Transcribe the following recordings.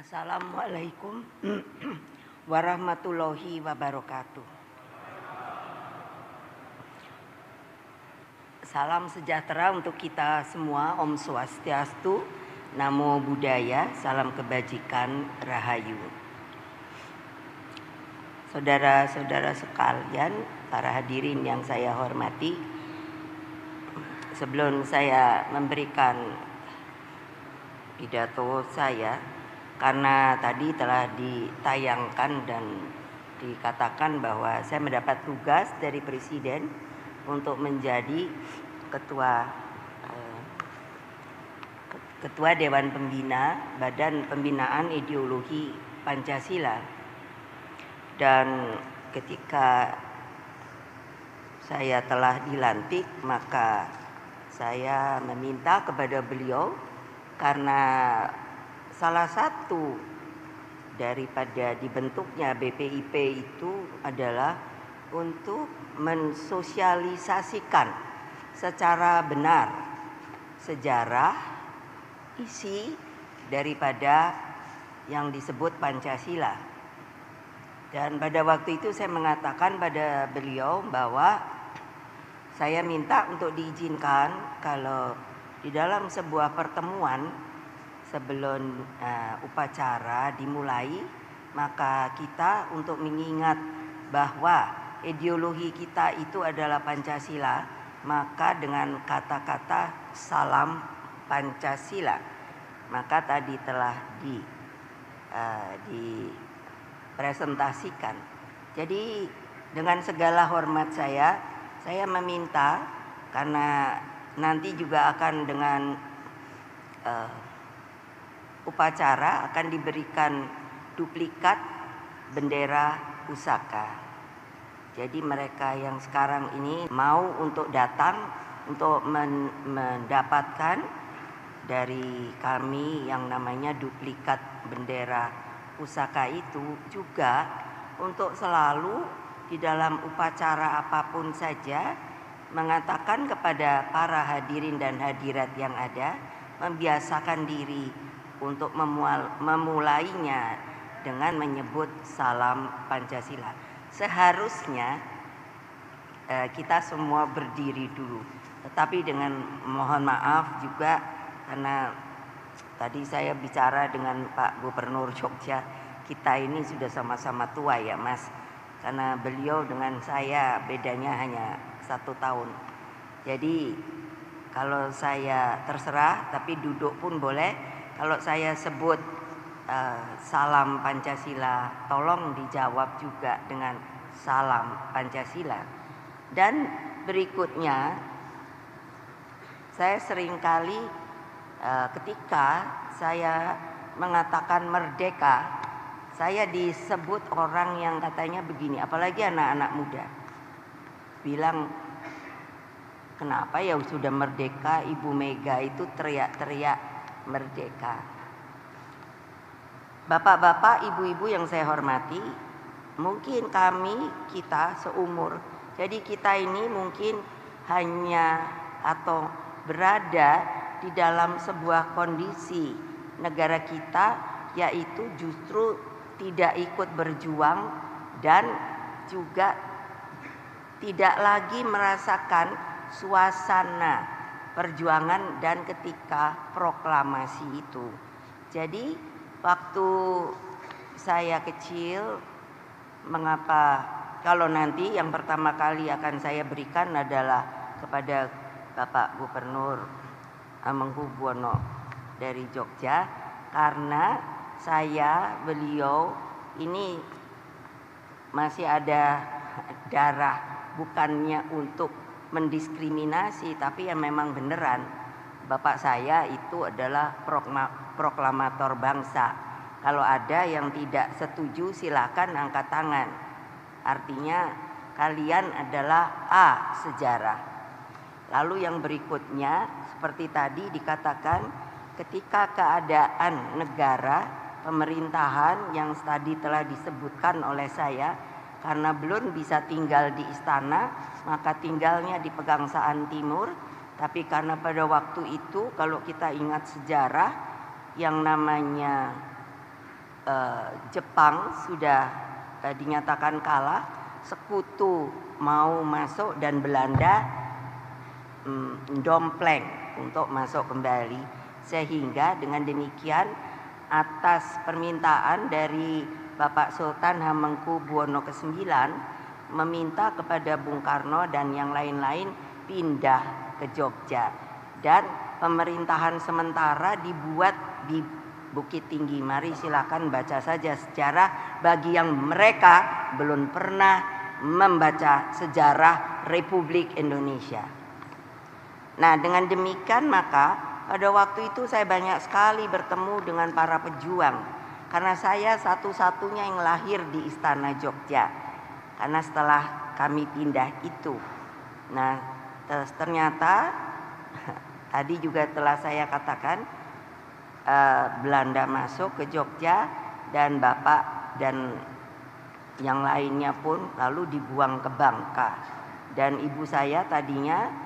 Assalamualaikum warahmatullahi wabarakatuh. Salam sejahtera untuk kita semua. Om Swastiastu, Namo Buddhaya, salam kebajikan, Rahayu. Saudara-saudara sekalian, para hadirin yang saya hormati, sebelum saya memberikan pidato saya, karena tadi telah ditayangkan dan dikatakan bahwa saya mendapat tugas dari Presiden untuk menjadi Ketua Dewan Pembina Badan Pembinaan Ideologi Pancasila. Dan ketika saya telah dilantik, maka saya meminta kepada beliau, karena salah satu daripada dibentuknya BPIP itu adalah untuk mensosialisasikan secara benar sejarah, isi daripada yang disebut Pancasila. Dan pada waktu itu saya mengatakan pada beliau bahwa saya minta untuk diizinkan kalau di dalam sebuah pertemuan sebelum upacara dimulai, maka kita untuk mengingat bahwa ideologi kita itu adalah Pancasila, maka dengan kata-kata salam Pancasila, maka tadi telah dipresentasikan. Jadi dengan segala hormat saya meminta, karena nanti juga akan dengan upacara akan diberikan duplikat bendera pusaka. Jadi mereka yang sekarang ini mau untuk datang untuk mendapatkan dari kami yang namanya duplikat bendera pusaka itu, juga untuk selalu di dalam upacara apapun saja mengatakan kepada para hadirin dan hadirat yang ada, membiasakan diri untuk memulainya dengan menyebut salam Pancasila. Seharusnya kita semua berdiri dulu, tetapi dengan mohon maaf juga, karena tadi saya bicara dengan Pak Gubernur Jogja, kita ini sudah sama-sama tua ya Mas, karena beliau dengan saya bedanya hanya 1 tahun. Jadi kalau saya terserah, tapi duduk pun boleh. Kalau saya sebut salam Pancasila, tolong dijawab juga dengan salam Pancasila. Dan berikutnya, saya seringkali ketika saya mengatakan merdeka, saya disebut orang yang katanya begini, apalagi anak-anak muda, bilang, kenapa ya sudah merdeka Ibu Mega itu teriak-teriak merdeka. Bapak-bapak, ibu-ibu yang saya hormati, mungkin kita seumur, jadi kita ini mungkin hanya atau berada di dalam sebuah kondisi negara kita, yaitu justru tidak ikut berjuang dan juga tidak lagi merasakan suasana perjuangan dan ketika proklamasi itu. Jadi waktu saya kecil, mengapa kalau nanti yang pertama kali akan saya berikan adalah kepada Bapak Gubernur Hamengkubuwono dari Jogja, karena beliau ini masih ada darah, bukannya untuk mendiskriminasi, tapi yang memang beneran bapak saya itu adalah proklamator bangsa. Kalau ada yang tidak setuju silakan angkat tangan, artinya kalian adalah A sejarah. Lalu yang berikutnya, seperti tadi dikatakan, ketika keadaan negara, pemerintahan yang tadi telah disebutkan oleh saya, karena belum bisa tinggal di istana, maka tinggalnya di Pegangsaan Timur. Tapi karena pada waktu itu, kalau kita ingat sejarah, yang namanya Jepang sudah dinyatakan kalah, sekutu mau masuk dan Belanda dompleng untuk masuk kembali, sehingga dengan demikian atas permintaan dari Bapak Sultan Hamengkubuwono ke-9 meminta kepada Bung Karno dan yang lain-lain pindah ke Jogja, dan pemerintahan sementara dibuat di Bukit Tinggi. Mari silakan baca saja sejarah bagi yang mereka belum pernah membaca sejarah Republik Indonesia. Nah, dengan demikian maka pada waktu itu saya banyak sekali bertemu dengan para pejuang, karena saya satu-satunya yang lahir di Istana Jogja, karena setelah kami pindah itu. Nah, ternyata tadi juga telah saya katakan, Belanda masuk ke Jogja dan Bapak dan yang lainnya pun lalu dibuang ke Bangka, dan ibu saya tadinya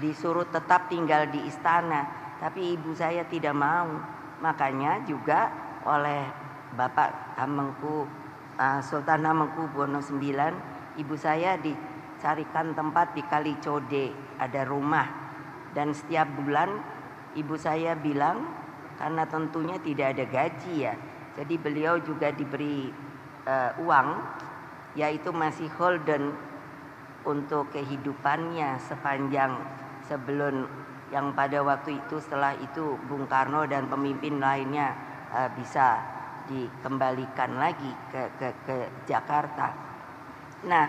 disuruh tetap tinggal di istana, tapi ibu saya tidak mau. Makanya juga oleh Bapak Sultan Hamengkubuwono IX, ibu saya dicarikan tempat di Kalicode, ada rumah, dan setiap bulan ibu saya bilang, karena tentunya tidak ada gaji ya, jadi beliau juga diberi uang, yaitu masih holden untuk kehidupannya sepanjang sebelum yang pada waktu itu, setelah itu Bung Karno dan pemimpin lainnya bisa dikembalikan lagi ke Jakarta. Nah,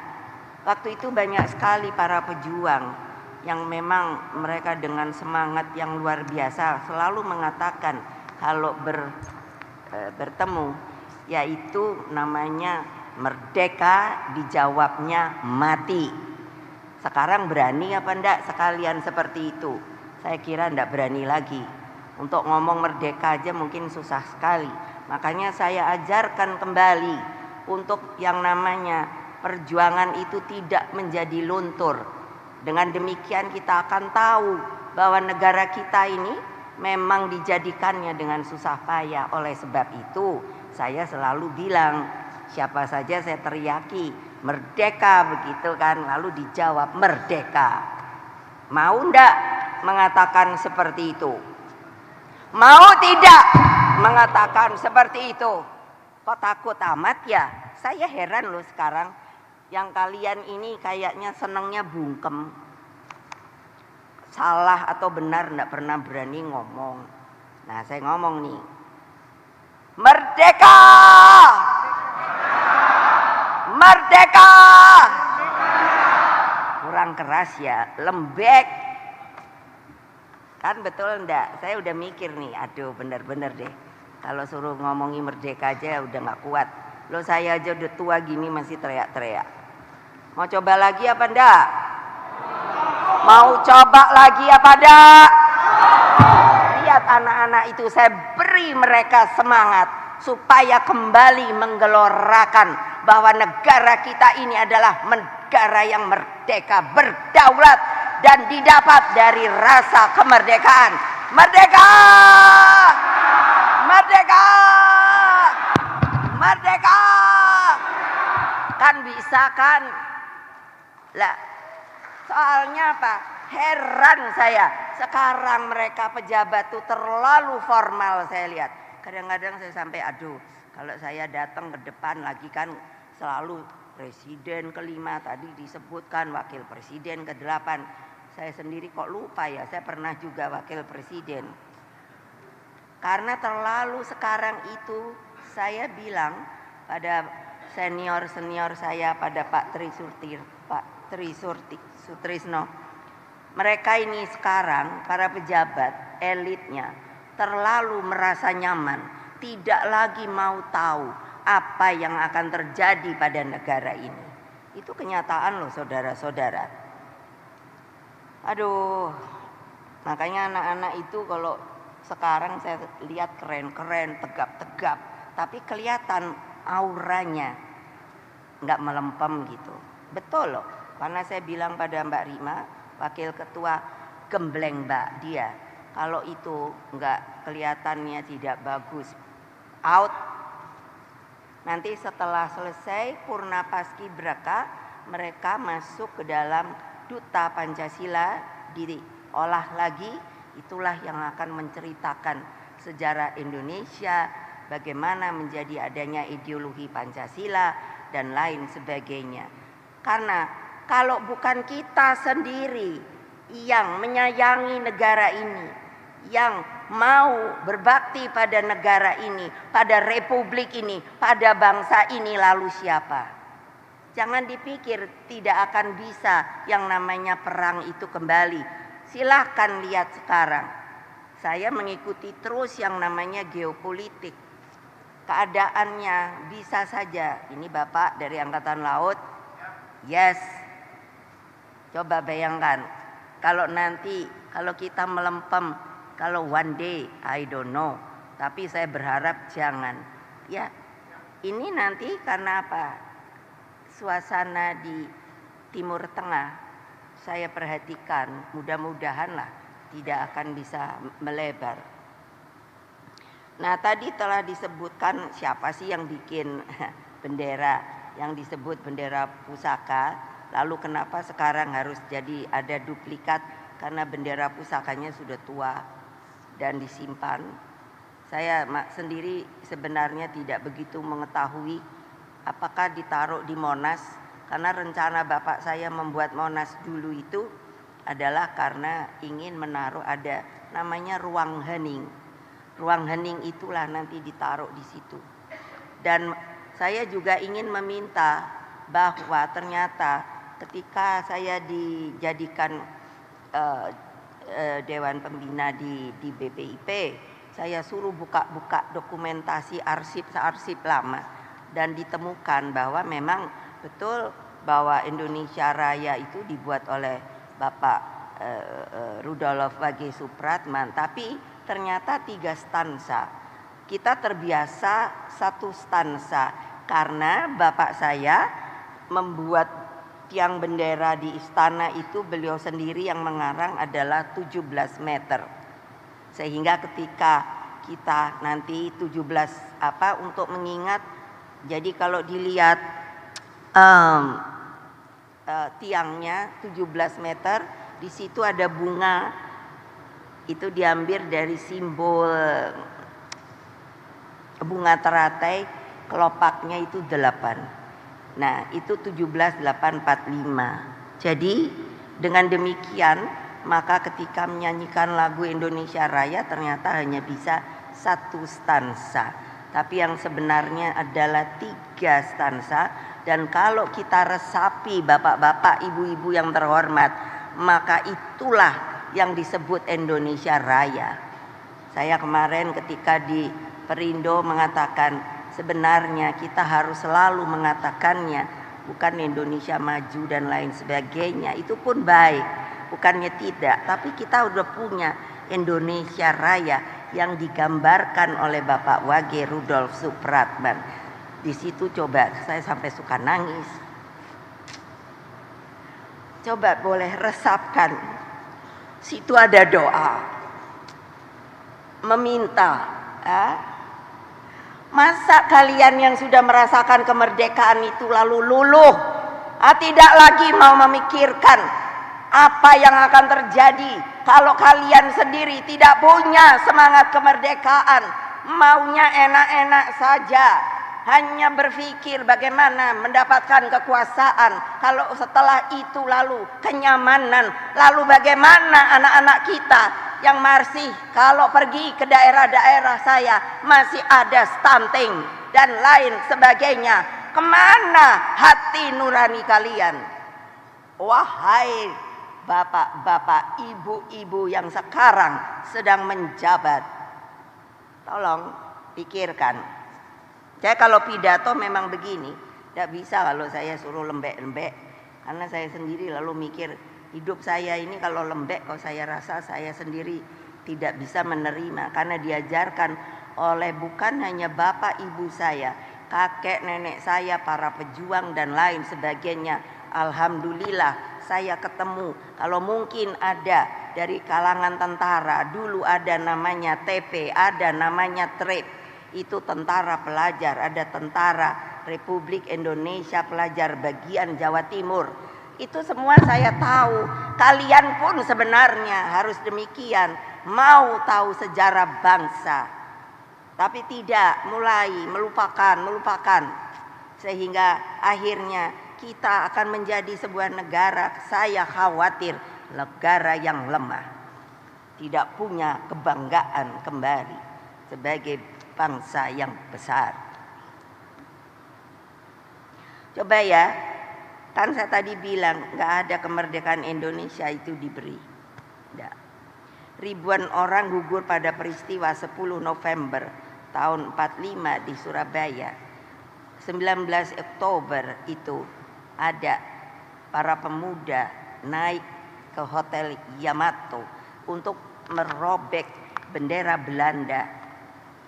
waktu itu banyak sekali para pejuang yang memang mereka dengan semangat yang luar biasa selalu mengatakan kalau bertemu, yaitu namanya merdeka, dijawabnya mati. Sekarang berani apa enggak sekalian seperti itu? Saya kira enggak berani lagi. Untuk ngomong merdeka aja mungkin susah sekali. Makanya saya ajarkan kembali untuk yang namanya perjuangan itu tidak menjadi luntur. Dengan demikian kita akan tahu bahwa negara kita ini memang dijadikannya dengan susah payah. Oleh sebab itu saya selalu bilang, siapa saja saya teriaki merdeka begitu kan, lalu dijawab merdeka. Mau ndak mengatakan seperti itu? Mau tidak mengatakan seperti itu? Kok takut amat ya? Saya heran loh sekarang. Yang kalian ini kayaknya senangnya bungkem. Salah atau benar enggak pernah berani ngomong. Nah, saya ngomong nih. Merdeka! Merdeka! Kurang keras ya, lembek. Kan betul enggak? Saya udah mikir nih, aduh bener-bener deh. Kalau suruh ngomongin merdeka aja udah gak kuat. Loh, saya aja udah tua gini masih teriak-teriak. Mau coba lagi apa enggak? Mau coba lagi apa enggak? Lihat anak-anak itu, saya beri mereka semangat supaya kembali menggelorakan bahwa negara kita ini adalah negara yang merdeka, berdaulat, dan didapat dari rasa kemerdekaan. Merdeka! Merdeka! Merdeka! Kan bisa kan? Lah, soalnya apa? Heran saya. Sekarang mereka pejabat tuh terlalu formal saya lihat. Kadang-kadang saya sampai aduh, kalau saya datang ke depan lagi kan selalu presiden ke-5 tadi disebutkan, wakil presiden ke-8. Saya sendiri kok lupa ya, saya pernah juga wakil presiden. Karena terlalu sekarang itu saya bilang pada senior-senior saya, pada Pak Tri Sutrisno, mereka ini sekarang para pejabat elitnya terlalu merasa nyaman, tidak lagi mau tahu apa yang akan terjadi pada negara ini. Itu kenyataan loh saudara-saudara. Aduh, makanya anak-anak itu kalau sekarang saya lihat keren-keren, tegap-tegap, tapi kelihatan auranya nggak melempem gitu. Betul loh, karena saya bilang pada Mbak Rima, wakil ketua, gembleng Mbak dia. Kalau itu nggak kelihatannya tidak bagus, out, Nanti setelah selesai Purna Paskibraka, mereka masuk ke dalam Duta Pancasila, diolah lagi. Itulah yang akan menceritakan sejarah Indonesia, bagaimana menjadi adanya ideologi Pancasila dan lain sebagainya. Karena kalau bukan kita sendiri yang menyayangi negara ini, yang mau berbakti pada negara ini, pada republik ini, pada bangsa ini, lalu siapa? Jangan dipikir tidak akan bisa yang namanya perang itu kembali. Silahkan lihat sekarang. Saya mengikuti terus yang namanya geopolitik. Keadaannya bisa saja. Ini Bapak dari Angkatan Laut. Yes. Coba bayangkan. Kalau nanti, kalau kita melempem, kalau one day, I don't know. Tapi saya berharap jangan. Ya, ini nanti karena apa? Suasana di Timur Tengah saya perhatikan, mudah-mudahanlah tidak akan bisa melebar. Nah, tadi telah disebutkan siapa sih yang bikin bendera, yang disebut bendera pusaka. Lalu kenapa sekarang harus jadi ada duplikat? Karena bendera pusakanya sudah tua dan disimpan. Saya sendiri sebenarnya tidak begitu mengetahui apakah ditaruh di Monas, karena rencana bapak saya membuat Monas dulu itu adalah karena ingin menaruh ada namanya ruang hening. Ruang hening itulah nanti ditaruh di situ. Dan saya juga ingin meminta bahwa ternyata ketika saya dijadikan Dewan Pembina di BPIP, saya suruh buka-buka dokumentasi arsip lama. Dan ditemukan bahwa memang betul bahwa Indonesia Raya itu dibuat oleh Bapak Rudolf W. Supratman, tapi ternyata 3 stansa. Kita terbiasa 1 stansa karena bapak saya membuat tiang bendera di istana itu beliau sendiri yang mengarang adalah 17 meter. Sehingga ketika kita nanti 17 untuk mengingat. Jadi kalau dilihat tiangnya 17 meter, di situ ada bunga, itu diambil dari simbol bunga teratai, kelopaknya itu 8. Nah, itu 17.845. Jadi dengan demikian, maka ketika menyanyikan lagu Indonesia Raya ternyata hanya bisa 1 stansa. Tapi yang sebenarnya adalah 3 stansa. Dan kalau kita resapi bapak-bapak, ibu-ibu yang terhormat, maka itulah yang disebut Indonesia Raya. Saya kemarin ketika di Perindo mengatakan sebenarnya kita harus selalu mengatakannya, bukan Indonesia Maju dan lain sebagainya. Itu pun baik, bukannya tidak. Tapi kita udah punya Indonesia Raya yang digambarkan oleh Bapak W. Rudolf Supratman. Di situ coba saya sampai suka nangis. Coba boleh resapkan. Situ ada doa. Meminta. Masa kalian yang sudah merasakan kemerdekaan itu lalu luluh? Tidak lagi mau memikirkan apa yang akan terjadi kalau kalian sendiri tidak punya semangat kemerdekaan, maunya enak-enak saja, hanya berpikir bagaimana mendapatkan kekuasaan. Kalau setelah itu lalu kenyamanan, lalu bagaimana anak-anak kita yang masih kalau pergi ke daerah-daerah saya masih ada stunting dan lain sebagainya. Kemana hati nurani kalian? Wahai bapak-bapak, ibu-ibu yang sekarang sedang menjabat, tolong pikirkan. Saya kalau pidato memang begini, tidak bisa kalau saya suruh lembek-lembek, karena saya sendiri lalu mikir hidup saya ini kalau lembek, kalau saya rasa saya sendiri tidak bisa menerima, karena diajarkan oleh bukan hanya bapak ibu saya, kakek nenek saya, para pejuang dan lain sebagainya. Alhamdulillah saya ketemu, kalau mungkin ada dari kalangan tentara, dulu ada namanya TP, ada namanya TRIP. itu tentara pelajar, ada tentara Republik Indonesia Pelajar bagian Jawa Timur. Itu semua saya tahu. Kalian pun sebenarnya harus demikian, mau tahu sejarah bangsa. Tapi tidak, mulai melupakan. Sehingga akhirnya kita akan menjadi sebuah negara, saya khawatir, negara yang lemah. Tidak punya kebanggaan kembali sebagai bangsa yang besar. Coba ya, kan saya tadi bilang nggak ada kemerdekaan Indonesia itu diberi. Nggak. Ribuan orang gugur pada peristiwa 10 November tahun 45 di Surabaya. 19 Oktober itu ada para pemuda naik ke Hotel Yamato untuk merobek bendera Belanda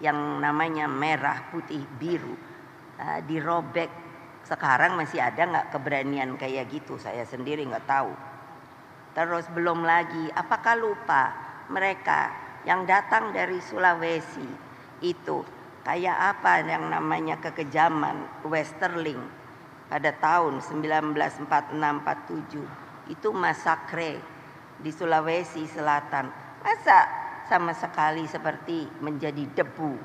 yang namanya merah, putih, biru. Dirobek. Sekarang masih ada nggak keberanian kayak gitu? Saya sendiri nggak tahu. Terus belum lagi, apakah lupa mereka yang datang dari Sulawesi itu kayak apa yang namanya kekejaman Westerling pada tahun 1946-47 itu masakre di Sulawesi Selatan. Masa sama sekali seperti menjadi debu.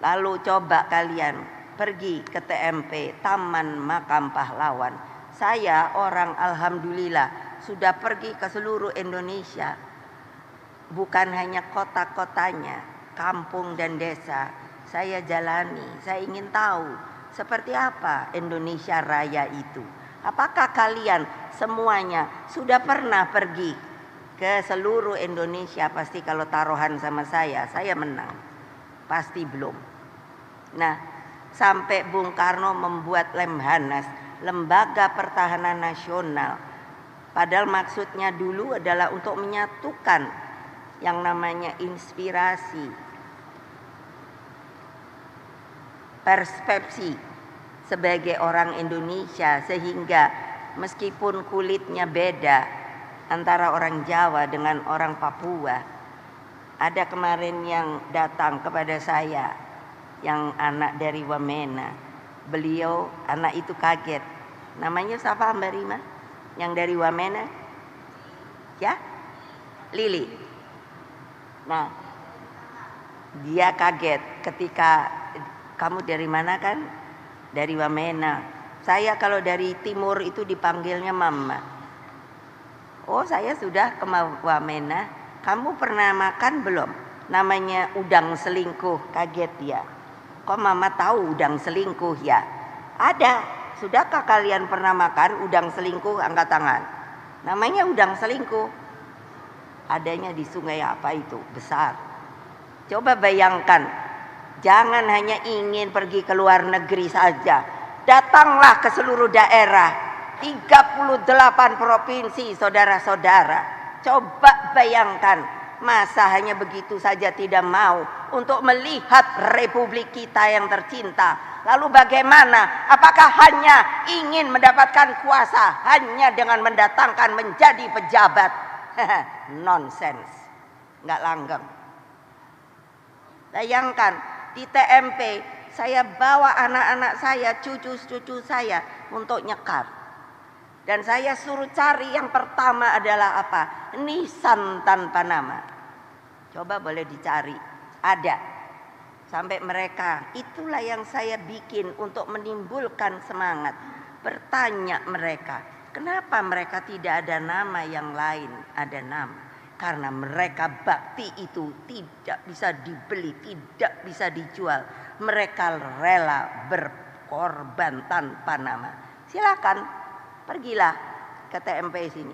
Lalu coba kalian pergi ke TMP, Taman Makam Pahlawan. Saya orang alhamdulillah sudah pergi ke seluruh Indonesia. Bukan hanya kota-kotanya, kampung dan desa. Saya jalani, saya ingin tahu seperti apa Indonesia Raya itu. Apakah kalian semuanya sudah pernah pergi ke seluruh Indonesia? Pasti kalau taruhan sama saya menang. Pasti belum. Nah, sampai Bung Karno membuat Lemhanas, Lembaga Pertahanan Nasional. Padahal maksudnya dulu adalah untuk menyatukan yang namanya inspirasi, persepsi sebagai orang Indonesia, sehingga meskipun kulitnya beda antara orang Jawa dengan orang Papua. Ada kemarin yang datang kepada saya yang anak dari Wamena. Beliau anak itu kaget. Namanya siapa Mbak Rima? Yang dari Wamena? Ya? Lili. Nah, dia kaget ketika kamu dari mana kan? Dari Wamena. Saya kalau dari timur itu dipanggilnya Mama. Oh, saya sudah ke Wamena. Kamu pernah makan belum? Namanya udang selingkuh. Kaget dia. Kok Mama tahu udang selingkuh ya? Ada. Sudahkah kalian pernah makan udang selingkuh? Angkat tangan. Namanya udang selingkuh. Adanya di sungai apa itu? Besar. Coba bayangkan. Jangan hanya ingin pergi ke luar negeri saja. Datanglah ke seluruh daerah. 38 provinsi, saudara-saudara. Coba bayangkan. Masa hanya begitu saja tidak mau untuk melihat republik kita yang tercinta. Lalu bagaimana? Apakah hanya ingin mendapatkan kuasa hanya dengan mendatangkan menjadi pejabat? Nonsens. Nggak langgeng. Bayangkan di TMP saya bawa anak-anak saya, cucu-cucu saya untuk nyekar. Dan saya suruh cari yang pertama adalah apa? Nisan tanpa nama. Coba boleh dicari. Ada. Sampai mereka, itulah yang saya bikin untuk menimbulkan semangat. Bertanya mereka, kenapa mereka tidak ada nama yang lain? Ada nama. Karena mereka bakti itu tidak bisa dibeli, tidak bisa dijual. Mereka rela berkorban tanpa nama. Silakan. Pergilah ke TMP sini.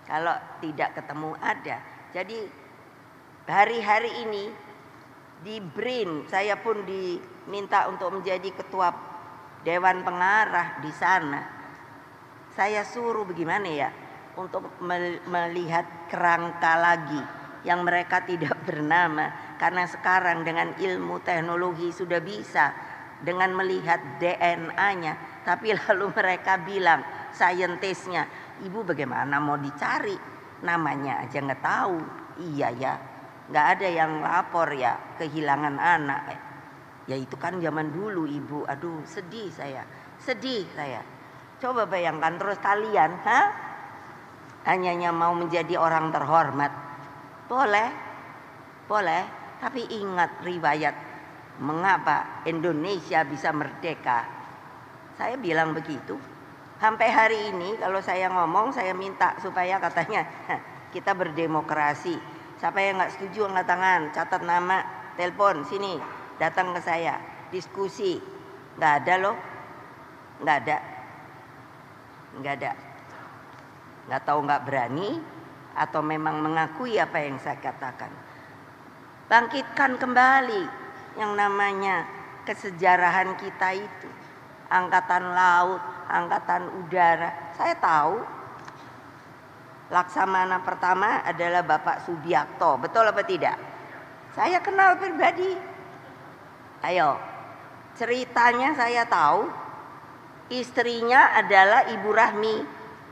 Kalau tidak ketemu ada. Jadi hari-hari ini di BRIN saya pun diminta untuk menjadi ketua Dewan Pengarah di sana. Saya suruh bagaimana ya untuk melihat kerangka lagi yang mereka tidak bernama. Karena sekarang dengan ilmu teknologi sudah bisa dengan melihat DNA-nya. Tapi lalu mereka bilang, saintisnya, ibu bagaimana mau dicari? Namanya aja nggak tahu. Iya ya, nggak ada yang lapor ya kehilangan anak. Ya itu kan zaman dulu Ibu. Aduh sedih saya. Coba bayangkan terus kalian, hanya mau menjadi orang terhormat. Boleh. Tapi ingat riwayat mengapa Indonesia bisa merdeka. Saya bilang begitu. Sampai hari ini kalau saya ngomong, saya minta supaya katanya kita berdemokrasi. Siapa yang nggak setuju angkat tangan, catat nama, telepon sini, datang ke saya, diskusi. Nggak ada loh, nggak ada. Nggak tahu nggak berani atau memang mengakui apa yang saya katakan. Bangkitkan kembali yang namanya kesejarahan kita itu. Angkatan laut, angkatan udara. Saya tahu Laksamana pertama adalah Bapak Subiakto. Betul apa tidak? Saya kenal pribadi. Ayo, ceritanya saya tahu. Istrinya adalah Ibu Rahmi.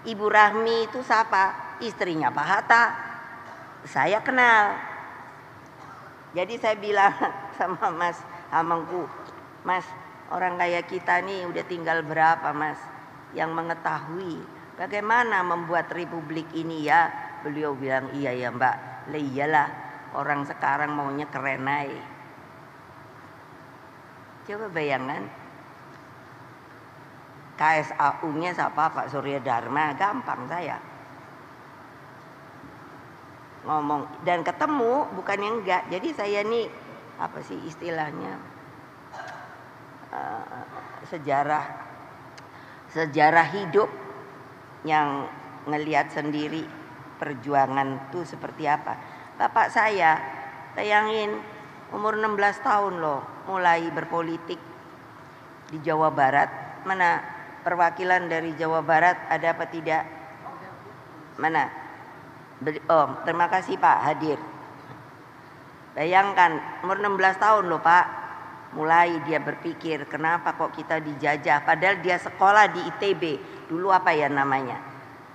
Ibu Rahmi itu siapa? Istrinya Pak Hatta. Saya kenal. Jadi saya bilang sama Mas Hamengku, Mas, orang kayak kita nih udah tinggal berapa Mas yang mengetahui bagaimana membuat republik ini ya? Beliau bilang iya ya Mbak. Lah iyalah, orang sekarang maunya keren aja. Coba bayangkan, KSAU-nya siapa? Pak Surya Dharma. Gampang saya ngomong dan ketemu, bukan yang enggak. Jadi saya nih apa sih istilahnya, sejarah hidup yang ngelihat sendiri perjuangan itu seperti apa. Bapak saya, bayangin umur 16 tahun loh mulai berpolitik di Jawa Barat. Mana perwakilan dari Jawa Barat ada apa tidak? Mana? Oh, terima kasih Pak hadir. Bayangkan umur 16 tahun loh Pak, mulai dia berpikir kenapa kok kita dijajah. Padahal dia sekolah di ITB, dulu apa ya namanya.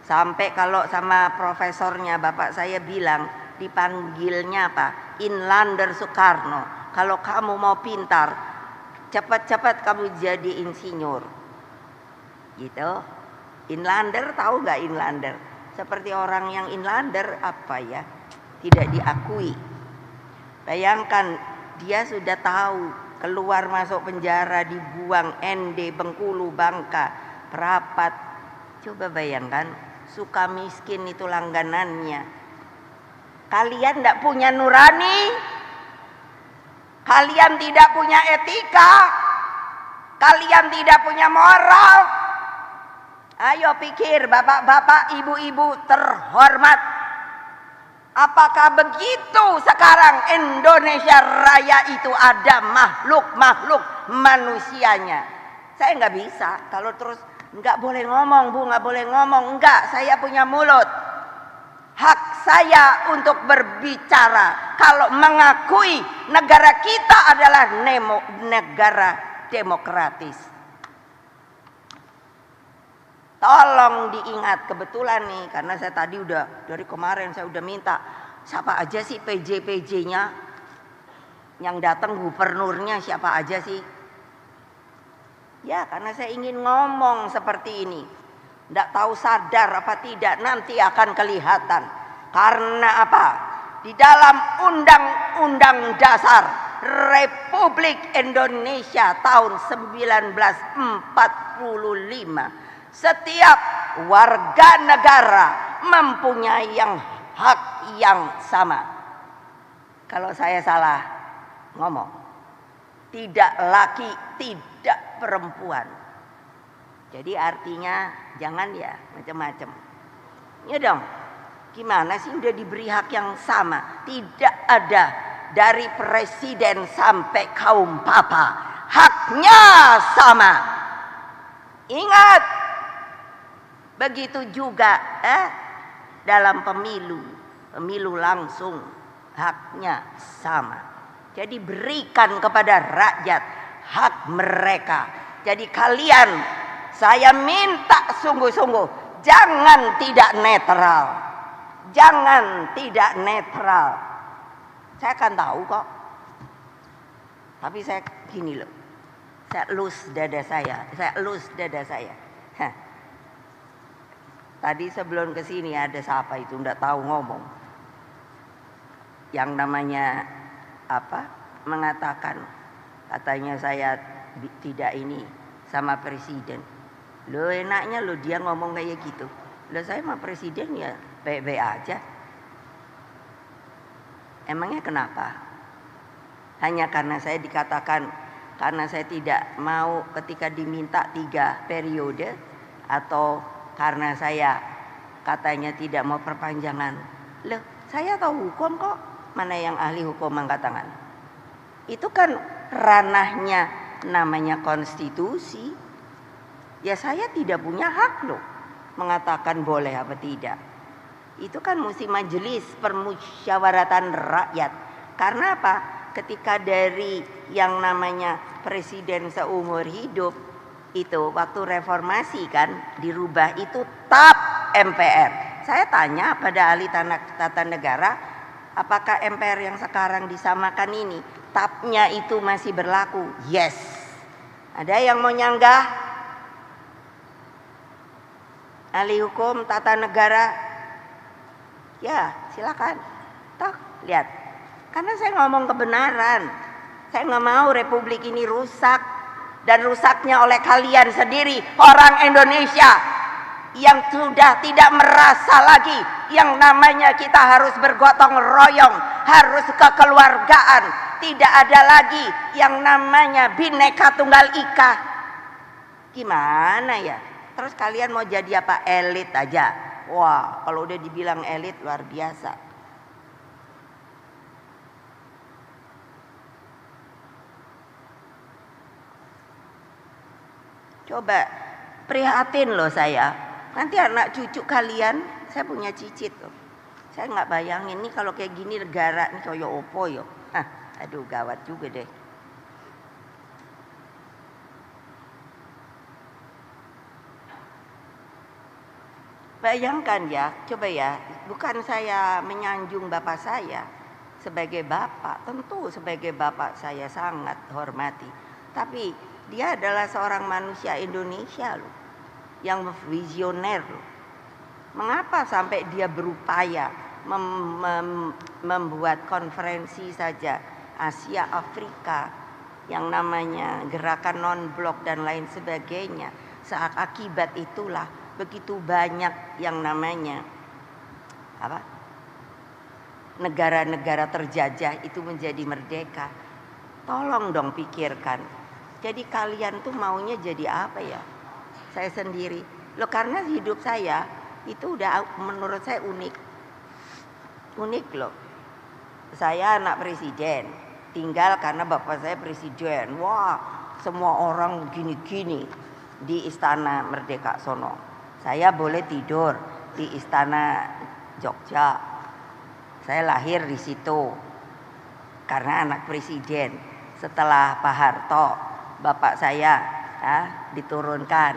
Sampai kalau sama profesornya bapak saya bilang, dipanggilnya apa? Inlander Soekarno. Kalau kamu mau pintar, cepat-cepat kamu jadi insinyur. Gitu. Inlander, tahu nggak Inlander? Seperti orang yang inlander apa ya, tidak diakui. Bayangkan dia sudah tahu keluar masuk penjara, dibuang ND, Bengkulu, Bangka, Perapat. Coba bayangkan, suka miskin itu langganannya. Kalian tidak punya nurani, kalian tidak punya etika, kalian tidak punya moral. Ayo pikir bapak-bapak, ibu-ibu terhormat. Apakah begitu sekarang Indonesia Raya itu ada makhluk-makhluk manusianya? Saya nggak bisa kalau terus nggak boleh ngomong Bu, nggak boleh ngomong. Enggak, saya punya mulut. Hak saya untuk berbicara. Kalau mengakui negara kita adalah negara demokratis. Tolong diingat, kebetulan nih, karena saya tadi udah dari kemarin saya udah minta siapa aja sih PJ-PJ-nya yang datang, gubernurnya siapa aja sih? Ya, karena saya ingin ngomong seperti ini. Nggak tahu sadar apa tidak, nanti akan kelihatan. Karena apa? Di dalam Undang-Undang Dasar Republik Indonesia tahun 1945, setiap warga negara mempunyai hak yang sama. Kalau saya salah ngomong, tidak laki, tidak perempuan. Jadi artinya jangan ya macam-macam. Ya dong, gimana sih udah diberi hak yang sama? Tidak ada dari presiden sampai kaum papa, haknya sama. Ingat. Begitu juga dalam pemilu langsung haknya sama. Jadi berikan kepada rakyat hak mereka. Jadi kalian, saya minta sungguh-sungguh jangan tidak netral. Jangan tidak netral. Saya akan tahu kok. Tapi saya gini loh, saya elus dada saya. Hah. Tadi sebelum ke sini ada siapa itu enggak tahu ngomong. Yang namanya apa? Mengatakan katanya saya tidak ini sama presiden. Lo enaknya lo dia ngomong kayak gitu. Lo saya sama presiden ya baik-baik aja. Emangnya kenapa? Hanya karena saya dikatakan karena saya tidak mau ketika diminta 3 periode atau karena saya katanya tidak mau perpanjangan. Loh, saya tahu hukum kok. Mana yang ahli hukum angkat tangan? Itu kan ranahnya namanya konstitusi. Ya saya tidak punya hak loh mengatakan boleh apa tidak. Itu kan mesti majelis permusyawaratan rakyat. Karena apa? Ketika dari yang namanya presiden seumur hidup itu waktu reformasi kan dirubah itu TAP MPR. Saya tanya pada ahli tata negara, apakah MPR yang sekarang disamakan ini TAP-nya itu masih berlaku? Yes. Ada yang mau nyanggah? Ahli hukum tata negara? Ya, silakan. Toh, lihat. Karena saya ngomong kebenaran. Saya nggak mau republik ini rusak. Dan rusaknya oleh kalian sendiri, orang Indonesia yang sudah tidak merasa lagi yang namanya kita harus bergotong royong, harus kekeluargaan, tidak ada lagi yang namanya Bhinneka Tunggal Ika. Gimana ya? Terus kalian mau jadi apa? Elit aja. Wah, kalau udah dibilang elit luar biasa. Coba prihatin loh saya. Nanti anak cucu kalian, saya punya cicit loh. Saya nggak bayangin nih kalau kayak gini negara nih koyo opo yo. Aduh gawat juga deh. Bayangkan ya, coba ya, bukan saya menyanjung bapak saya sebagai bapak, tentu sebagai bapak saya sangat hormati. Tapi dia adalah seorang manusia Indonesia loh, yang visioner loh. Mengapa sampai dia berupaya membuat konferensi saja Asia Afrika yang namanya gerakan non-blok dan lain sebagainya. Akibat itulah begitu banyak yang namanya apa? Negara-negara terjajah itu menjadi merdeka. Tolong dong pikirkan. Jadi kalian tuh maunya jadi apa ya? Saya sendiri. Loh karena hidup saya itu udah menurut saya unik. Unik loh. Saya anak presiden. Tinggal karena bapak saya presiden. Wah, semua orang gini-gini di Istana Merdeka sono. Saya boleh tidur di Istana Jogja. Saya lahir di situ. Karena anak presiden. Setelah Pak Harto, bapak saya diturunkan.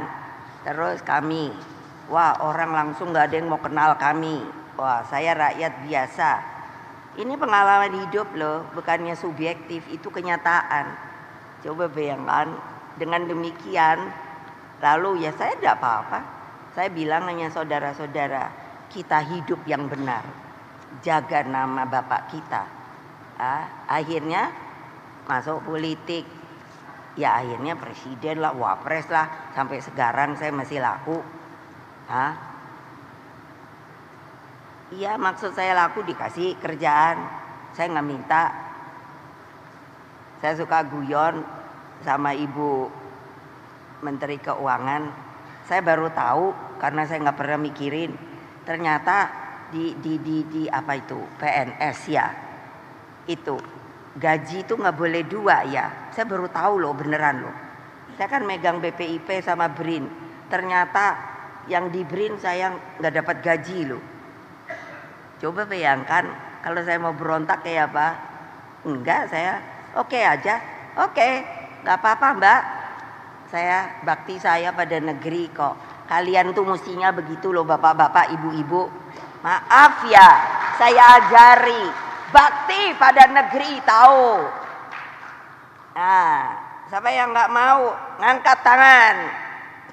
Terus kami, wah orang langsung gak ada yang mau kenal kami. Wah saya rakyat biasa. Ini pengalaman hidup loh, bukannya subjektif, itu kenyataan. Coba bayangkan, dengan demikian, lalu ya saya tidak apa-apa. Saya bilang hanya saudara-saudara, kita hidup yang benar. Jaga nama bapak kita. Akhirnya masuk politik. Ya akhirnya presiden lah, wapres lah. Sampai sekarang saya masih laku. Iya maksud saya laku, dikasih kerjaan. Saya nggak minta. Saya suka guyon sama ibu Menteri Keuangan. Saya baru tahu karena saya nggak pernah mikirin. Ternyata di apa itu PNS ya. Itu gaji itu nggak boleh 2 ya. Saya baru tahu loh, beneran loh. Saya kan megang BPIP sama BRIN. Ternyata yang di BRIN saya nggak dapat gaji loh. Coba bayangkan kalau saya mau berontak kayak apa? Enggak, saya oke aja. Oke, nggak apa-apa mbak. Saya bakti saya pada negeri kok. Kalian tuh mestinya begitu loh bapak-bapak, ibu-ibu. Maaf ya, saya ajari bakti pada negeri tahu. Nah, siapa yang nggak mau ngangkat tangan?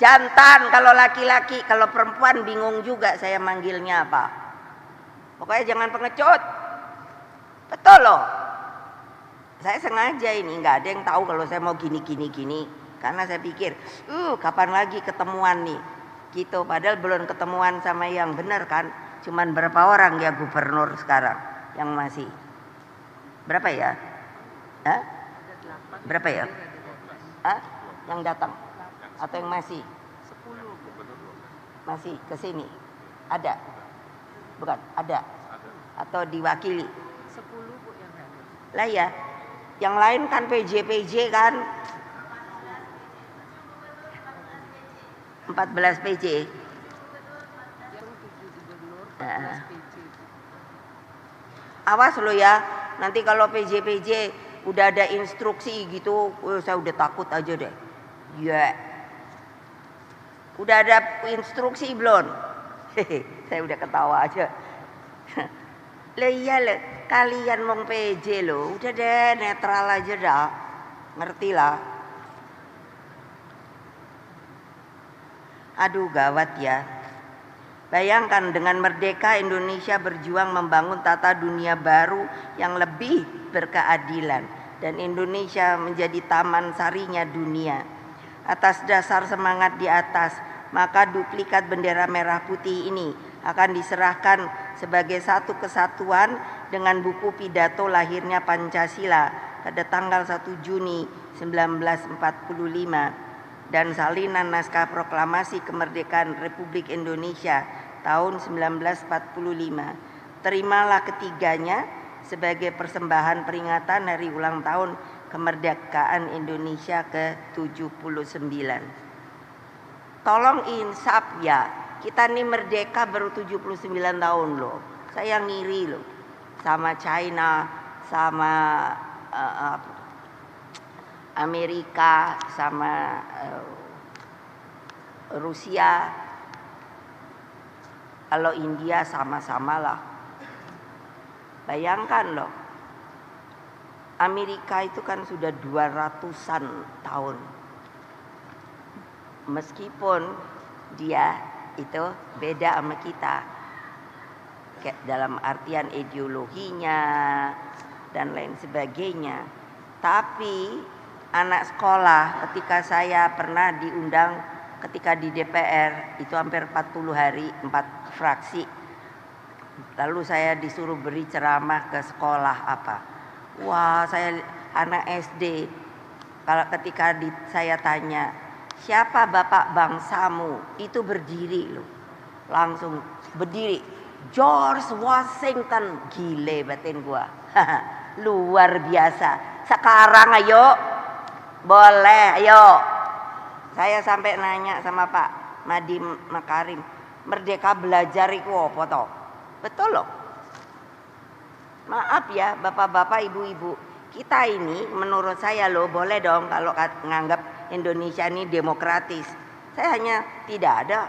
Jantan kalau laki-laki, kalau perempuan bingung juga saya manggilnya apa. Pokoknya jangan pengecut. Betul loh. Saya sengaja ini nggak ada yang tahu kalau saya mau gini. Karena saya pikir, kapan lagi ketemuan nih? Gitu. Padahal belum ketemuan sama yang benar kan. Cuman berapa orang ya gubernur sekarang yang masih? Berapa ya? Hah? Berapa ya? Hah? Yang datang? Atau yang masih? 10. Masih ke sini? Ada? Bukan? Ada? Atau diwakili? 10 Bu yang ada. Lah ya. Yang lain kan PJ kan? 14 PJ. Awas lo ya, nanti kalau PJ udah ada instruksi gitu, saya udah takut aja deh. Ya, udah ada instruksi belum? Saya udah ketawa aja. Lah iya le, kalian mau PJ lo, udah deh netral aja dah, ngerti lah. Aduh gawat ya. Bayangkan dengan merdeka Indonesia berjuang membangun tata dunia baru yang lebih berkeadilan dan Indonesia menjadi taman sarinya dunia. Atas dasar semangat di atas, maka duplikat bendera merah putih ini akan diserahkan sebagai satu kesatuan dengan buku pidato lahirnya Pancasila pada tanggal 1 Juni 1945 dan salinan naskah proklamasi kemerdekaan Republik Indonesia tahun 1945. Terimalah ketiganya sebagai persembahan peringatan hari ulang tahun kemerdekaan Indonesia ke-79. Tolong insaf ya, kita nih merdeka baru 79 tahun loh. Saya ngiri loh sama China, sama Amerika, sama Rusia. Kalau India sama-sama lah. Bayangkan loh, Amerika itu kan sudah 200-an tahun. Meskipun dia itu beda sama kita. Kayak dalam artian ideologinya dan lain sebagainya. Tapi anak sekolah ketika saya pernah diundang ketika di DPR itu hampir 40 hari 4 fraksi, lalu saya disuruh beri ceramah ke sekolah apa, wah saya anak SD, kalau ketika saya tanya siapa bapak bangsamu itu berdiri loh, langsung berdiri, George Washington. Gile batin gua. Luar biasa. Sekarang ayo boleh, ayo. Saya sampai nanya sama Pak Madi Makarim, Merdeka Belajar itu apa toh? Betul loh. Maaf ya bapak-bapak, ibu-ibu, kita ini menurut saya loh boleh dong kalau nganggap Indonesia ini demokratis. Saya hanya tidak ada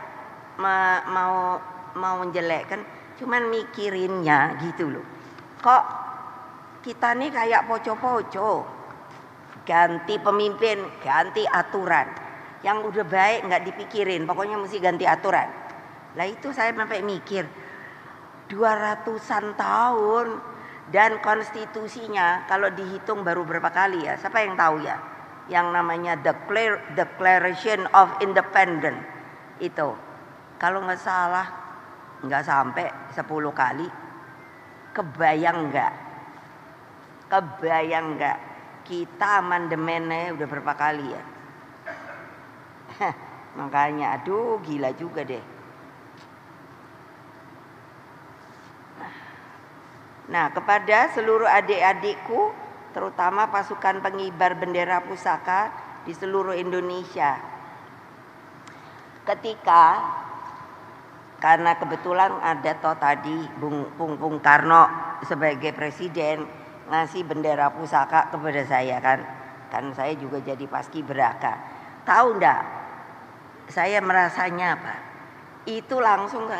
mau menjelekkan, cuman mikirinnya gitu loh. Kok kita nih kayak poco-poco, ganti pemimpin, ganti aturan. Yang udah baik nggak dipikirin, pokoknya mesti ganti aturan. Lah itu saya sampai mikir 200-an tahun dan konstitusinya kalau dihitung baru berapa kali ya? Siapa yang tahu ya? Yang namanya Declaration of Independence itu. Kalau nggak salah nggak sampai 10 kali. Kebayang nggak? Kebayang nggak? Kita amandemennya udah berapa kali ya? Makanya aduh gila juga deh. Nah, kepada seluruh adik-adikku, terutama pasukan pengibar bendera pusaka di seluruh Indonesia. Karena kebetulan ada toh tadi Bung Karno sebagai presiden ngasih bendera pusaka kepada saya kan saya juga jadi paskibraka. Tahu enggak? Saya merasanya apa? Itu langsung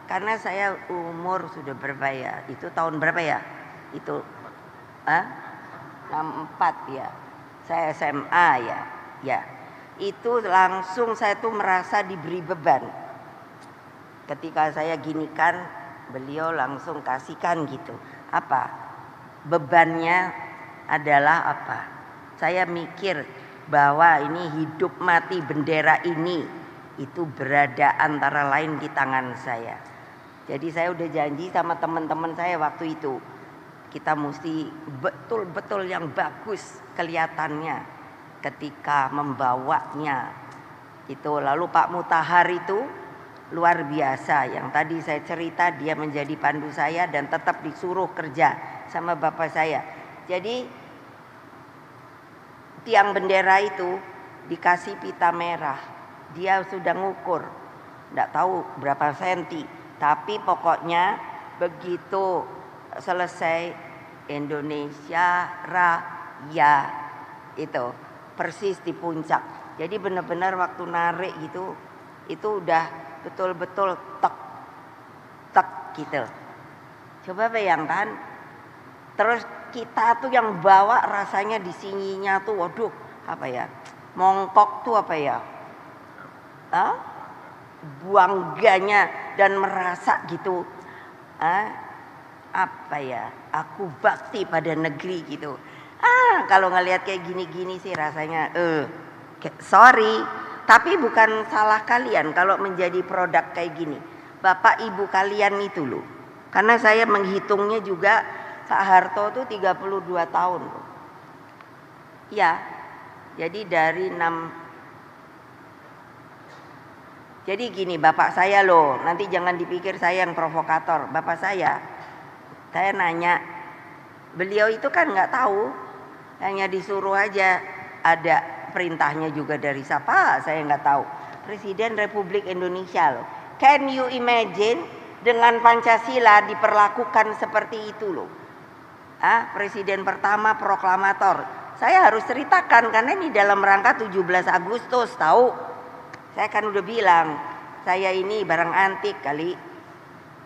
karena saya umur sudah berapa ya? Itu tahun berapa ya? Itu 64 ya. Saya SMA ya. Ya. Itu langsung saya tuh merasa diberi beban. Ketika saya ginikan, beliau langsung kasihkan gitu. Apa? Bebannya adalah apa? Saya mikir bahwa ini hidup mati bendera ini itu berada antara lain di tangan saya. Jadi saya udah janji sama teman-teman saya waktu itu, kita mesti betul-betul yang bagus kelihatannya ketika membawanya. Itu lalu Pak Mutahar itu luar biasa, yang tadi saya cerita dia menjadi pandu saya dan tetap disuruh kerja sama bapak saya. Jadi tiang bendera itu dikasih pita merah, dia sudah ngukur, enggak tahu berapa senti, tapi pokoknya begitu selesai Indonesia Raya itu persis di puncak. Jadi benar-benar waktu narik gitu, itu udah betul-betul tek gitu. Coba bayangkan, terus kita tuh yang bawa rasanya di sininya tuh, waduh, apa ya? Mongkok tuh apa ya? Buangganya dan merasa gitu. Apa ya? Aku bakti pada negeri gitu. Kalau ngelihat kayak gini-gini sih rasanya sorry, tapi bukan salah kalian kalau menjadi produk kayak gini. Bapak ibu kalian itu loh. Karena saya menghitungnya juga Pak Harto tuh 32 tahun loh. Ya. Jadi dari 6. Jadi gini bapak saya loh, nanti jangan dipikir saya yang provokator. Bapak saya nanya, beliau itu kan nggak tahu, hanya disuruh aja, ada perintahnya juga dari siapa saya nggak tahu. Presiden Republik Indonesia loh. Can you imagine dengan Pancasila diperlakukan seperti itu loh. Presiden pertama proklamator. Saya harus ceritakan karena ini dalam rangka 17 Agustus tahu. Saya kan udah bilang, saya ini barang antik kali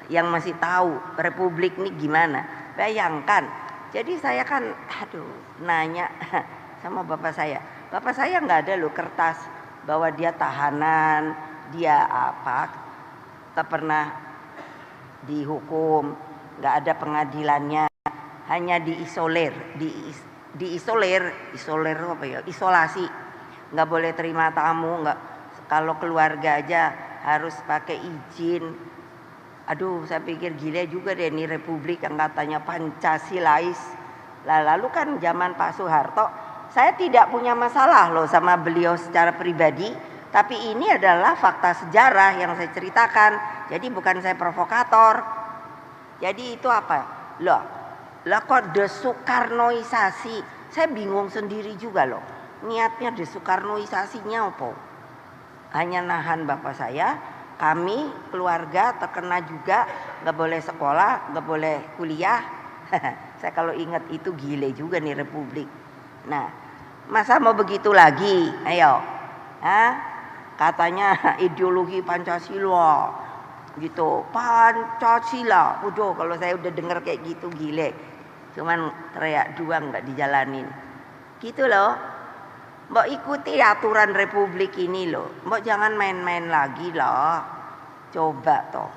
yang masih tahu Republik ini gimana. Bayangkan. Jadi saya kan nanya sama bapak saya. Bapak saya nggak ada loh kertas bahwa dia tahanan, dia apa, tak pernah dihukum, nggak ada pengadilannya, hanya diisolir, isolir apa ya, isolasi, nggak boleh terima tamu, nggak, kalau keluarga aja harus pakai izin. Aduh, saya pikir gila juga deh ini Republik yang katanya Pancasilais. Lalu kan zaman Pak Soeharto, saya tidak punya masalah loh sama beliau secara pribadi, tapi ini adalah fakta sejarah yang saya ceritakan. Jadi bukan saya provokator. Jadi itu apa? Loh kok desoekarnoisasi? Saya bingung sendiri juga loh. Niatnya desoekarnoisasinya apa? Hanya nahan bapak saya, kami keluarga terkena juga, nggak boleh sekolah, nggak boleh kuliah. Saya kalau ingat itu gile juga nih Republik. Nah, masa mau begitu lagi? Ayo, katanya ideologi Pancasila, gitu. Pancasila, udah kalau saya udah dengar kayak gitu gile. Cuman teriak doang nggak dijalanin. Gitu loh. Mbok ikuti aturan Republik ini loh. Mbok jangan main-main lagi loh. Coba toh.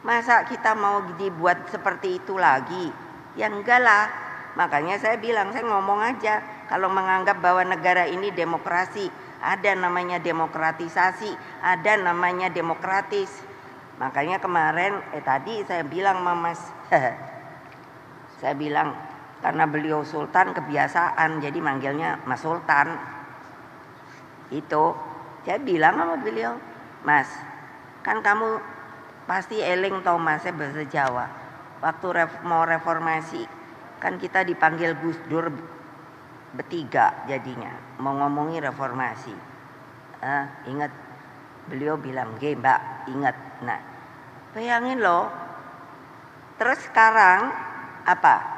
Masa kita mau dibuat seperti itu lagi? Ya enggak lah. Makanya saya bilang, saya ngomong aja. Kalau menganggap bahwa negara ini demokrasi, ada namanya demokratisasi, ada namanya demokratis. Makanya kemarin tadi saya bilang sama Mas saya bilang karena beliau Sultan kebiasaan, jadi manggilnya Mas Sultan. Itu saya bilang sama beliau, Mas, kan kamu pasti eling tau Mas, saya bahasa Jawa. Waktu mau reformasi, kan kita dipanggil Gus Dur bertiga jadinya, mau ngomongi reformasi. Ingat beliau bilang, "Ge Mbak, ingat." Nah, bayangin loh. Terus sekarang apa?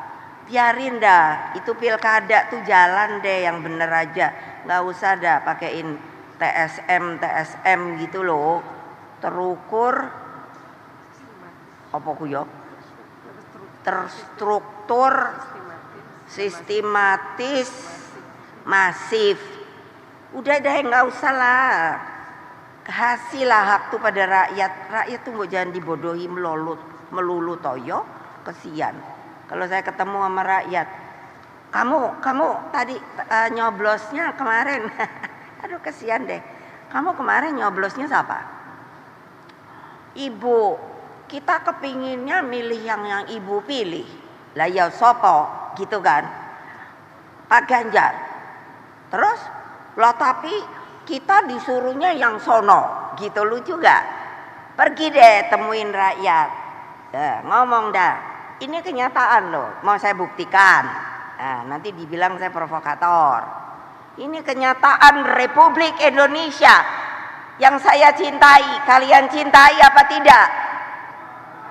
Biarin dah, itu pilkada tuh jalan deh yang bener aja, nggak usah dah pakein TSM gitu loh, terukur apa kuyo, terstruktur, sistematis, masif. Udah deh, nggak usah lah. Kasihlah hak tuh pada rakyat. Rakyat tuh jangan dibodohi melulu toyo, kesian. Kalau saya ketemu sama rakyat, kamu tadi nyoblosnya kemarin, aduh kesian deh. Kamu kemarin nyoblosnya siapa? Ibu. Kita kepinginnya milih yang ibu pilih. Lah ya sopo, gitu kan? Pak Ganjar. Terus, lah tapi kita disuruhnya yang sono, gitu lucu gak? Pergi deh temuin rakyat, ngomong dah. Ini kenyataan loh, mau saya buktikan. Nah, nanti dibilang saya provokator. Ini kenyataan Republik Indonesia yang saya cintai. Kalian cintai apa tidak?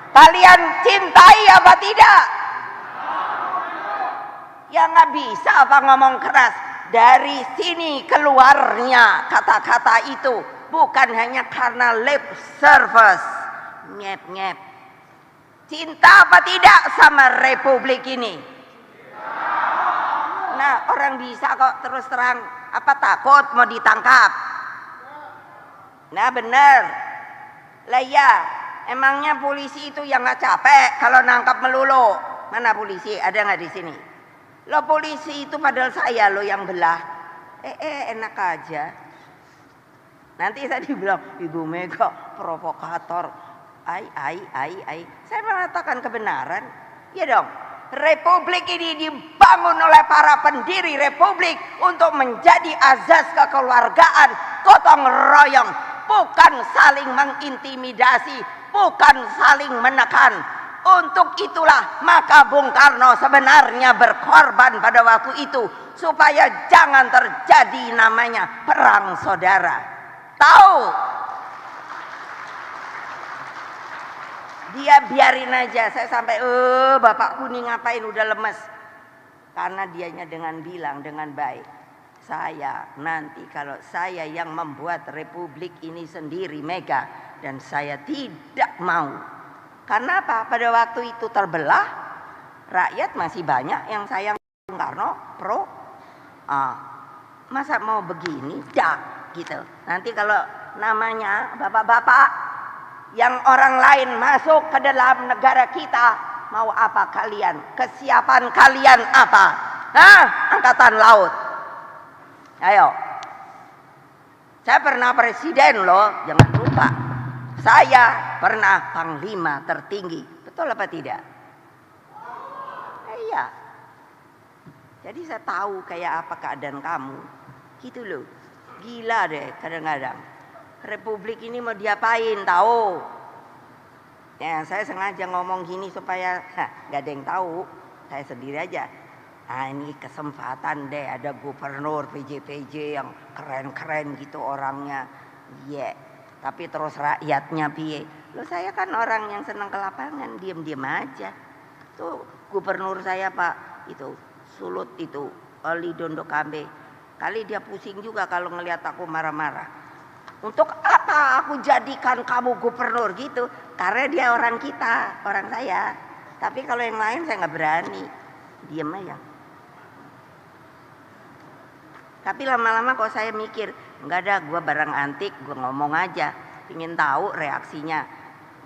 Kalian cintai apa tidak? Ya nggak bisa apa ngomong keras. Dari sini keluarnya kata-kata itu bukan hanya karena lip service, nyep-nyep. Cinta apa tidak sama Republik ini? Nah, orang bisa kok terus terang, apa takut mau ditangkap? Nah, bener. Lah ya, emangnya polisi itu yang nggak capek kalau nangkap melulu? Mana polisi? Ada nggak di sini? Lo polisi itu padahal saya lo yang belah. Enak aja. Nanti saya dibilang Ibu Mega provokator. Saya mengatakan kebenaran. Ya dong. Republik ini dibangun oleh para pendiri republik untuk menjadi azas kekeluargaan, gotong royong, bukan saling mengintimidasi, bukan saling menekan. Untuk itulah maka Bung Karno sebenarnya berkorban pada waktu itu supaya jangan terjadi namanya perang saudara. Tahu? Dia biarin aja. Saya sampai bapakku nih ngapain udah lemes. Karena dianya dengan bilang dengan baik, saya nanti kalau saya yang membuat republik ini sendiri Mega, dan saya tidak mau. Karena apa? Pada waktu itu terbelah, rakyat masih banyak yang sayang Bung Karno, pro. Masa mau begini? Dak, gitu. Nanti kalau namanya bapak-bapak yang orang lain masuk ke dalam negara kita, mau apa kalian? Kesiapan kalian apa? Angkatan Laut. Ayo. Saya pernah presiden loh, jangan lupa. Saya pernah panglima tertinggi. Betul apa tidak? Iya. Jadi saya tahu kayak apa keadaan kamu. Gitu loh. Gila deh kadang-kadang. Republik ini mau diapain tahu? Ya, saya sengaja ngomong gini supaya gak ada yang tahu. Saya sendiri aja. Ini kesempatan deh ada gubernur PJ yang keren-keren gitu orangnya. Yeah. Tapi terus rakyatnya piye? Loh saya kan orang yang senang ke lapangan, diam-diam aja. Tuh gubernur saya Pak, itu Sulut itu, Oli Dondo Kambe. Kali dia pusing juga kalau ngelihat aku marah-marah. Untuk apa aku jadikan kamu gubernur gitu? Karena dia orang kita, orang saya. Tapi kalau yang lain saya nggak berani, diam aja. Tapi lama-lama kok saya mikir, enggak ada, gue barang antik, gue ngomong aja, ingin tahu reaksinya.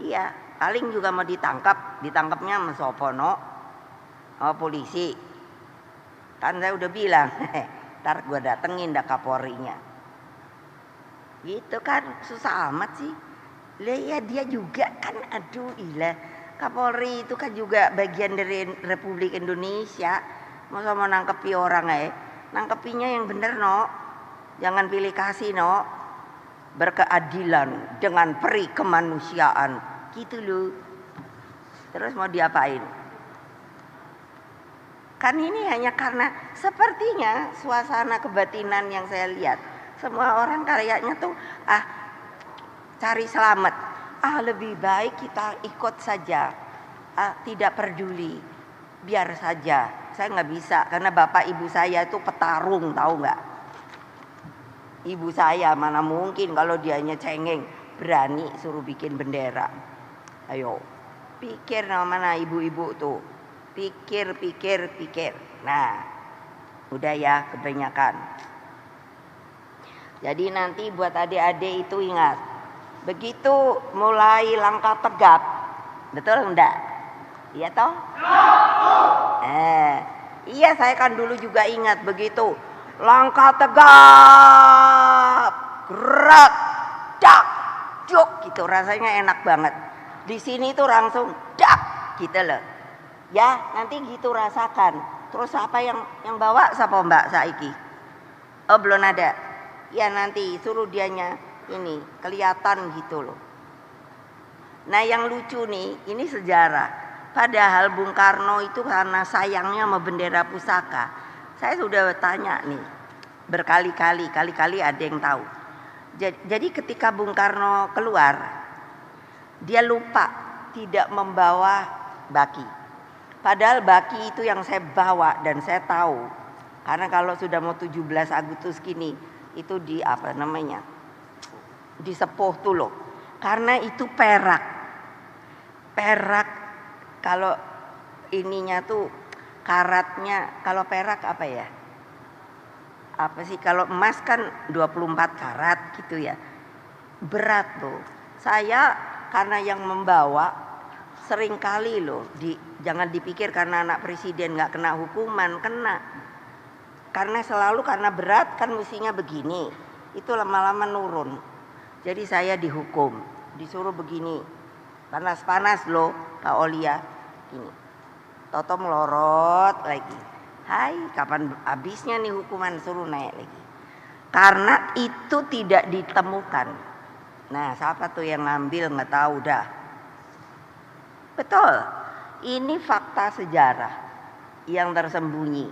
Iya, paling juga mau ditangkapnya sama Sopono, sama polisi. Kan saya udah bilang, ntar gue datengin dah Kapolrinya. Gitu kan, susah amat sih. Lah ya dia juga kan, aduh ilah. Kapolri itu kan juga bagian dari Republik Indonesia. Masa mau nangkepi orang nangkepinya yang bener no. Jangan pilih kasih no. Berkeadilan dengan peri kemanusiaan. Gitu loh. Terus mau diapain? Kan ini hanya karena sepertinya suasana kebatinan yang saya lihat. Semua orang kayaknya tuh cari selamat. Lebih baik kita ikut saja. Tidak peduli. Biar saja. Saya nggak bisa karena bapak ibu saya itu petarung, tahu nggak? Ibu saya mana mungkin kalau dianya cengeng berani suruh bikin bendera. Ayo pikir mana ibu-ibu tuh Pikir. Nah, udah ya kebanyakan. Jadi nanti buat adik-adik itu ingat, begitu mulai langkah tegap, betul enggak? Iya toh? Iya, saya kan dulu juga ingat begitu langkah tegap, gerak, dak, juk gitu, rasanya enak banget. Di sini tuh langsung dak gitu loh. Ya, nanti gitu rasakan. Terus apa yang bawa siapa Mbak saiki? Oh, belum ada. Ya nanti suruh dianya ini kelihatan gitu loh. Nah, yang lucu nih, ini sejarah. Padahal Bung Karno itu karena sayangnya sama bendera pusaka. Saya sudah tanya nih berkali-kali ada yang tahu. Jadi ketika Bung Karno keluar, dia lupa tidak membawa baki. Padahal baki itu yang saya bawa dan saya tahu. Karena kalau sudah mau 17 Agustus gini, itu di apa namanya? Disepuh tuh loh. Karena itu perak. Kalau ininya tuh karatnya, kalau perak apa ya? Apa sih, kalau emas kan 24 karat gitu ya. Berat loh. Saya karena yang membawa sering kali loh, jangan dipikir karena anak presiden nggak kena hukuman, kena. Karena berat kan mestinya begini. Itu lama-lama nurun. Jadi saya dihukum, disuruh begini. Panas-panas loh Pak Olia. Gini. Toto melorot lagi. Hai, kapan habisnya nih hukuman, suruh naik lagi. Karena itu tidak ditemukan. Nah, siapa tuh yang ngambil nggak tahu dah. Betul. Ini fakta sejarah yang tersembunyi.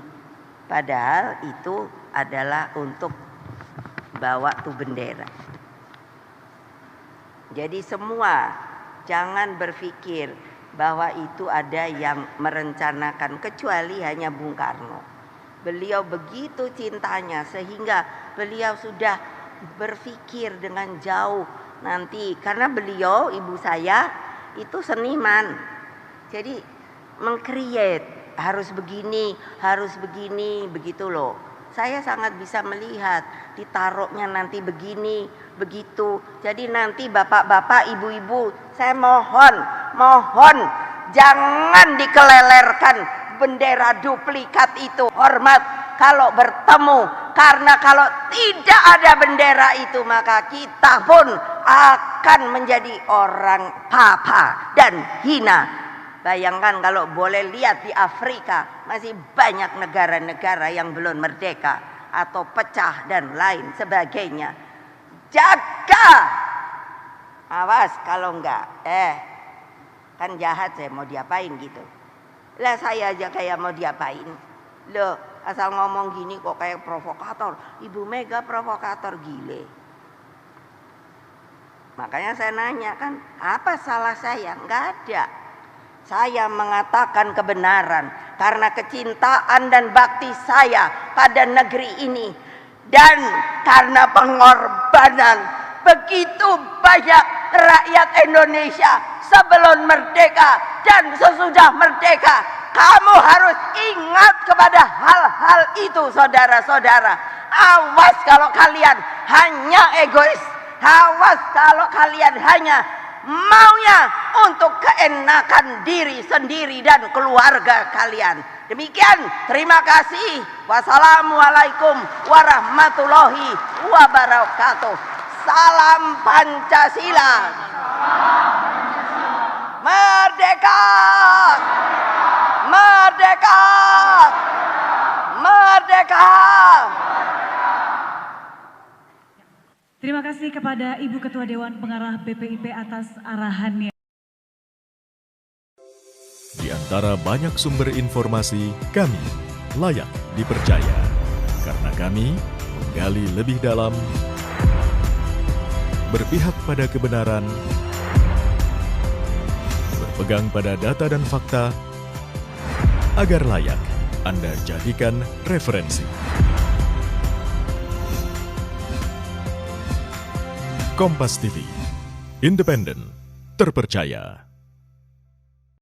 Padahal itu adalah untuk bawa tuh bendera. Jadi semua jangan berpikir bahwa itu ada yang merencanakan, kecuali hanya Bung Karno. Beliau begitu cintanya sehingga beliau sudah berpikir dengan jauh nanti. Karena beliau, ibu saya itu seniman. Jadi meng-create, harus begini, begitu loh. Saya sangat bisa melihat ditaruhnya nanti begini, begitu. Jadi nanti bapak-bapak, ibu-ibu, saya mohon jangan dikelelerkan bendera duplikat itu. Hormat kalau bertemu, karena kalau tidak ada bendera itu maka kita pun akan menjadi orang papa dan hina. Bayangkan kalau boleh lihat di Afrika masih banyak negara-negara yang belum merdeka atau pecah dan lain sebagainya. Jaga, awas kalau enggak, kan jahat, saya mau diapain gitu. Lah saya aja kayak mau diapain. Loh, asal ngomong gini kok kayak provokator. Ibu Mega provokator, gile. Makanya saya nanya kan, apa salah saya? Enggak ada. Saya mengatakan kebenaran karena kecintaan dan bakti saya pada negeri ini. Dan karena pengorbanan begitu banyak rakyat Indonesia sebelum merdeka dan sesudah merdeka. Kamu harus ingat kepada hal-hal itu, saudara-saudara. Awas kalau kalian hanya egois. Awas kalau kalian hanya maunya untuk keenakan diri sendiri dan keluarga kalian. Demikian, terima kasih. Wassalamualaikum warahmatullahi wabarakatuh. Salam Pancasila. Merdeka! Merdeka! Merdeka! Terima kasih kepada Ibu Ketua Dewan Pengarah BPIP atas arahannya. Di antara banyak sumber informasi, kami layak dipercaya. Karena kami menggali lebih dalam, berpihak pada kebenaran, berpegang pada data dan fakta, agar layak Anda jadikan referensi. Kompas TV, independen, terpercaya.